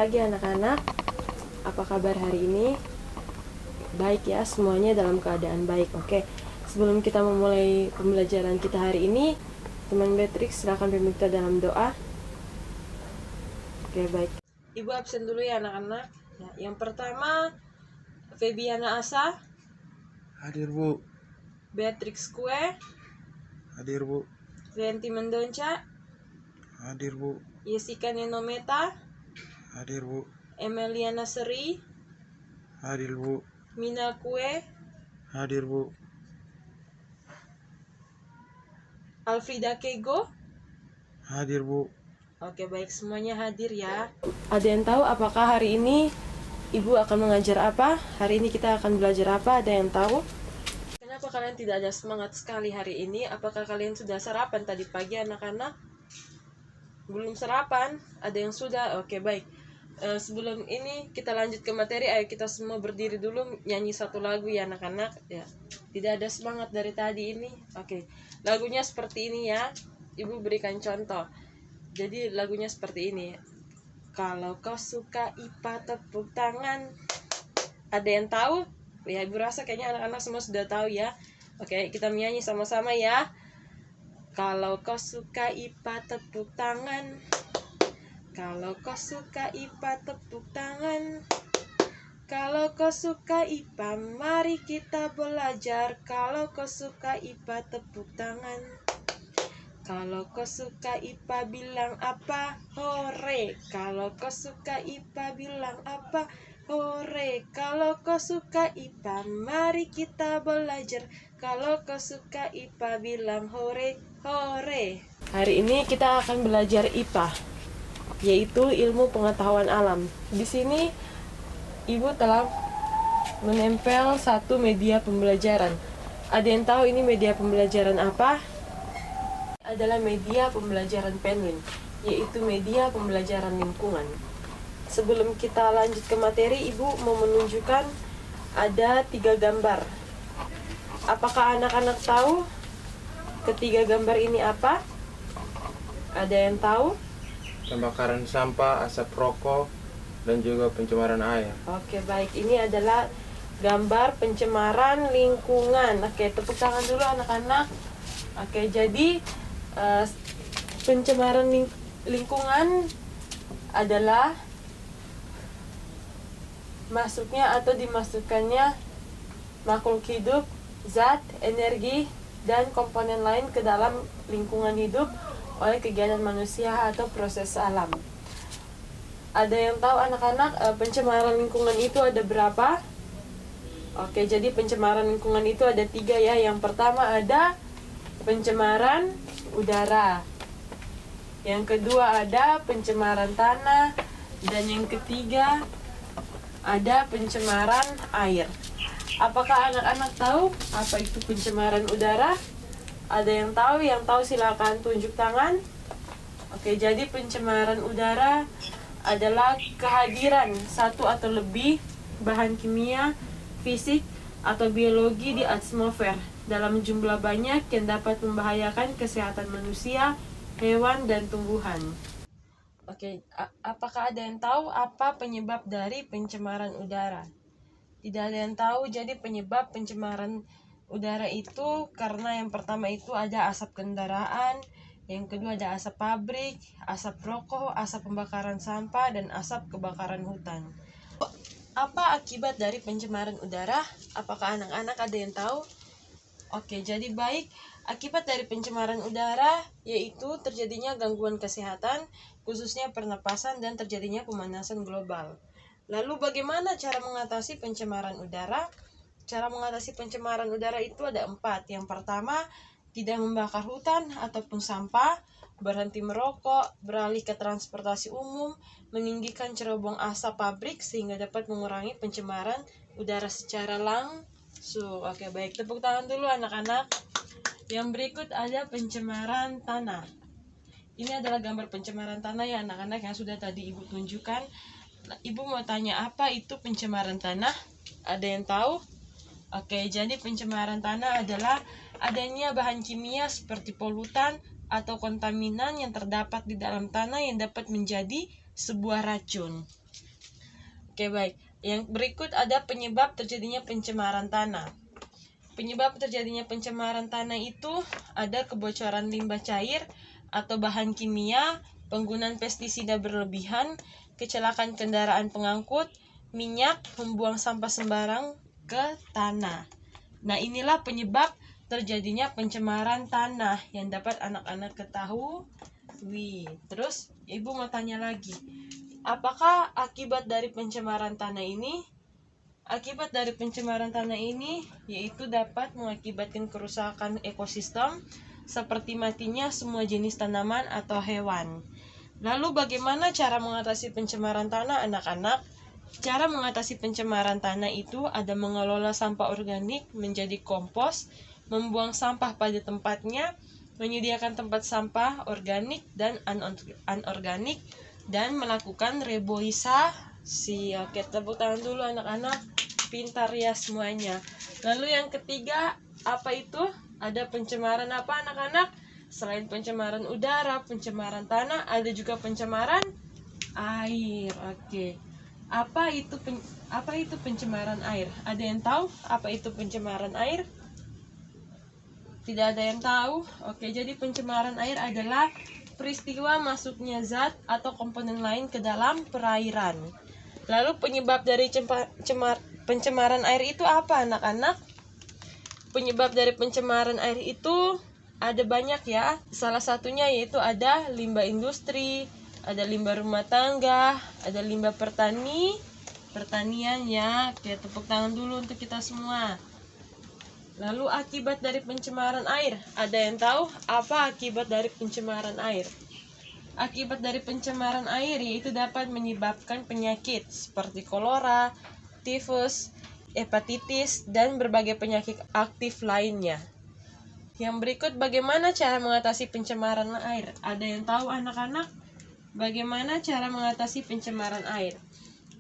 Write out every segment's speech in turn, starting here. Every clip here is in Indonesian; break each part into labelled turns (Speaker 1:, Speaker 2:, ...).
Speaker 1: pagi anak-anak. Apa kabar hari ini? Baik ya, semuanya dalam keadaan baik. Oke, sebelum kita memulai pembelajaran kita hari ini, teman Beatrix silakan pimpin kita dalam doa. Oke, baik. Ibu absen dulu ya anak-anak. Ya, yang pertama, Febiana Asa.
Speaker 2: Hadir, Bu.
Speaker 1: Beatrix Kue.
Speaker 2: Hadir, Bu.
Speaker 1: Renti Mendonca.
Speaker 2: Hadir, Bu.
Speaker 1: Jessica Nenometa.
Speaker 2: Hadir, Bu.
Speaker 1: Emeliana Seri.
Speaker 2: Hadir, Bu.
Speaker 1: Mina Kue.
Speaker 2: Hadir, Bu.
Speaker 1: Alfrida Kego.
Speaker 2: Hadir, Bu.
Speaker 1: Oke, baik, semuanya hadir ya. Ada yang tahu apakah hari ini Ibu akan mengajar apa? Hari ini kita akan belajar apa? Ada yang tahu? Kenapa kalian tidak ada semangat sekali hari ini? Apakah kalian sudah sarapan tadi pagi anak-anak? Belum sarapan? Ada yang sudah? Oke, baik. Sebelum ini kita lanjut ke materi, ayo kita semua berdiri dulu nyanyi satu lagu ya anak-anak. Ya, tidak ada semangat dari tadi ini. Oke, lagunya seperti ini ya. Ibu berikan contoh. Jadi lagunya seperti ini. Kalau kau suka IPA tepuk tangan. Ada yang tahu? Ya, ibu rasa kayaknya anak-anak semua sudah tahu ya. Oke, kita menyanyi sama-sama ya. Kalau kau suka IPA tepuk tangan. Kalau kau suka IPA tepuk tangan. Kalau kau suka IPA mari kita belajar. Kalau kau suka IPA tepuk tangan. Kalau kau suka IPA bilang apa? Hore. Kalau kau suka IPA bilang apa? Hore. Kalau kau suka IPA mari kita belajar. Kalau kau suka IPA bilang hore, hore. Hari ini kita akan belajar IPA, yaitu ilmu pengetahuan alam. Di sini Ibu telah menempel satu media pembelajaran. Ada yang tahu ini media pembelajaran apa? Adalah media pembelajaran Penguin, yaitu media pembelajaran lingkungan. Sebelum kita lanjut ke materi, Ibu mau menunjukkan ada 3 gambar. Apakah anak-anak tahu ketiga gambar ini apa? Ada yang tahu?
Speaker 2: Pembakaran sampah, asap rokok, dan juga pencemaran air.
Speaker 1: Oke, baik. Ini adalah gambar pencemaran lingkungan. Oke, tepuk tangan dulu anak-anak. Oke, jadi pencemaran lingkungan adalah masuknya atau dimasukkannya makhluk hidup, zat, energi, dan komponen lain ke dalam lingkungan hidup oleh kegiatan manusia atau proses alam. Ada yang tahu anak-anak pencemaran lingkungan itu ada berapa? Oke, jadi pencemaran lingkungan itu ada 3 ya. Yang pertama ada pencemaran udara. Yang kedua ada pencemaran tanah. Dan yang ketiga ada pencemaran air. Apakah anak-anak tahu apa itu pencemaran udara? Ada yang tahu? Yang tahu silakan tunjuk tangan. Oke, jadi pencemaran udara adalah kehadiran satu atau lebih bahan kimia, fisik, atau biologi di atmosfer dalam jumlah banyak yang dapat membahayakan kesehatan manusia, hewan, dan tumbuhan. Oke, apakah ada yang tahu apa penyebab dari pencemaran udara? Tidak ada yang tahu. Jadi penyebab pencemaran udara itu karena yang pertama itu ada asap kendaraan, yang kedua ada asap pabrik, asap rokok, asap pembakaran sampah, dan asap kebakaran hutan. Apa akibat dari pencemaran udara? Apakah anak-anak ada yang tahu? Oke, jadi baik, akibat dari pencemaran udara yaitu terjadinya gangguan kesehatan, khususnya pernapasan, dan terjadinya pemanasan global. Lalu bagaimana cara mengatasi pencemaran udara? Cara mengatasi pencemaran udara itu ada 4. Yang pertama, tidak membakar hutan ataupun sampah, berhenti merokok, beralih ke transportasi umum, meninggikan cerobong asap pabrik sehingga dapat mengurangi pencemaran udara secara langsung. Oke, baik, tepuk tangan dulu anak-anak. Yang berikut ada pencemaran tanah. Ini adalah gambar pencemaran tanah ya anak-anak yang sudah tadi Ibu tunjukkan. Ibu mau tanya apa itu pencemaran tanah? Ada yang tahu? Oke, jadi pencemaran tanah adalah adanya bahan kimia seperti polutan atau kontaminan yang terdapat di dalam tanah yang dapat menjadi sebuah racun. Oke, baik. Yang berikut ada penyebab terjadinya pencemaran tanah. Penyebab terjadinya pencemaran tanah itu ada kebocoran limbah cair atau bahan kimia, penggunaan pestisida berlebihan, kecelakaan kendaraan pengangkut, minyak, membuang sampah sembarang ke tanah. Nah, inilah penyebab terjadinya pencemaran tanah yang dapat anak-anak ketahui. Terus, Ibu mau tanya lagi, apakah akibat dari pencemaran tanah ini? Akibat dari pencemaran tanah ini yaitu dapat mengakibatkan kerusakan ekosistem seperti matinya semua jenis tanaman atau hewan. Lalu bagaimana cara mengatasi pencemaran tanah, anak-anak? Cara mengatasi pencemaran tanah itu ada mengelola sampah organik menjadi kompos, membuang sampah pada tempatnya, menyediakan tempat sampah organik dan anorganik, dan melakukan reboisasi. Oke, tepuk tangan dulu anak-anak. Pintar ya semuanya. Lalu yang ketiga, apa itu? Ada pencemaran apa anak-anak? Selain pencemaran udara, pencemaran tanah, ada juga pencemaran air. Oke. Apa itu pencemaran air? Ada yang tahu apa itu pencemaran air? Tidak ada yang tahu. Oke, jadi pencemaran air adalah peristiwa masuknya zat atau komponen lain ke dalam perairan. Lalu penyebab dari pencemaran air itu apa anak-anak? Penyebab dari pencemaran air itu ada banyak ya. Salah satunya yaitu ada limbah industri, ada limbah rumah tangga, ada limbah pertanian ya. Oke, tepuk tangan dulu untuk kita semua. Lalu akibat dari pencemaran air, ada yang tahu apa akibat dari pencemaran air? Akibat dari pencemaran air yaitu dapat menyebabkan penyakit seperti kolera, tifus, hepatitis, dan berbagai penyakit aktif lainnya. Yang berikut bagaimana cara mengatasi pencemaran air? Ada yang tahu anak-anak? Bagaimana cara mengatasi pencemaran air?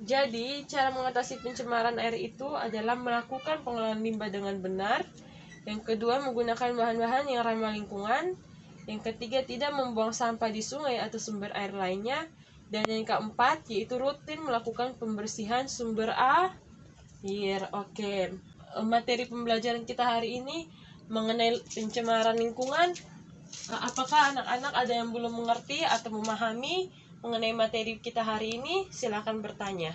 Speaker 1: Jadi, cara mengatasi pencemaran air itu adalah melakukan pengelolaan limbah dengan benar. Yang kedua, menggunakan bahan-bahan yang ramah lingkungan. Yang ketiga, tidak membuang sampah di sungai atau sumber air lainnya. Dan yang keempat, yaitu rutin melakukan pembersihan sumber air. Oke, materi pembelajaran kita hari ini mengenai pencemaran lingkungan. Apakah anak-anak ada yang belum mengerti atau memahami mengenai materi kita hari ini? Silakan bertanya.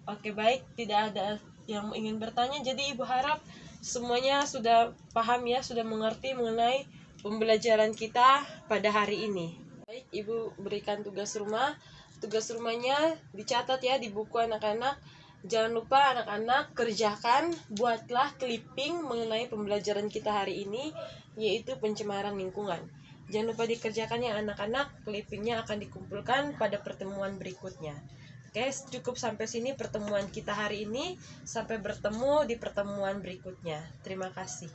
Speaker 1: Oke, baik, tidak ada yang ingin bertanya. Jadi Ibu harap semuanya sudah paham ya, sudah mengerti mengenai pembelajaran kita pada hari ini. Baik, Ibu berikan tugas rumah. Tugas rumahnya dicatat ya di buku anak-anak. Jangan lupa anak-anak kerjakan, buatlah clipping mengenai pembelajaran kita hari ini, yaitu pencemaran lingkungan. Jangan lupa dikerjakan ya anak-anak, clippingnya akan dikumpulkan pada pertemuan berikutnya. Oke, cukup sampai sini pertemuan kita hari ini. Sampai bertemu di pertemuan berikutnya. Terima kasih.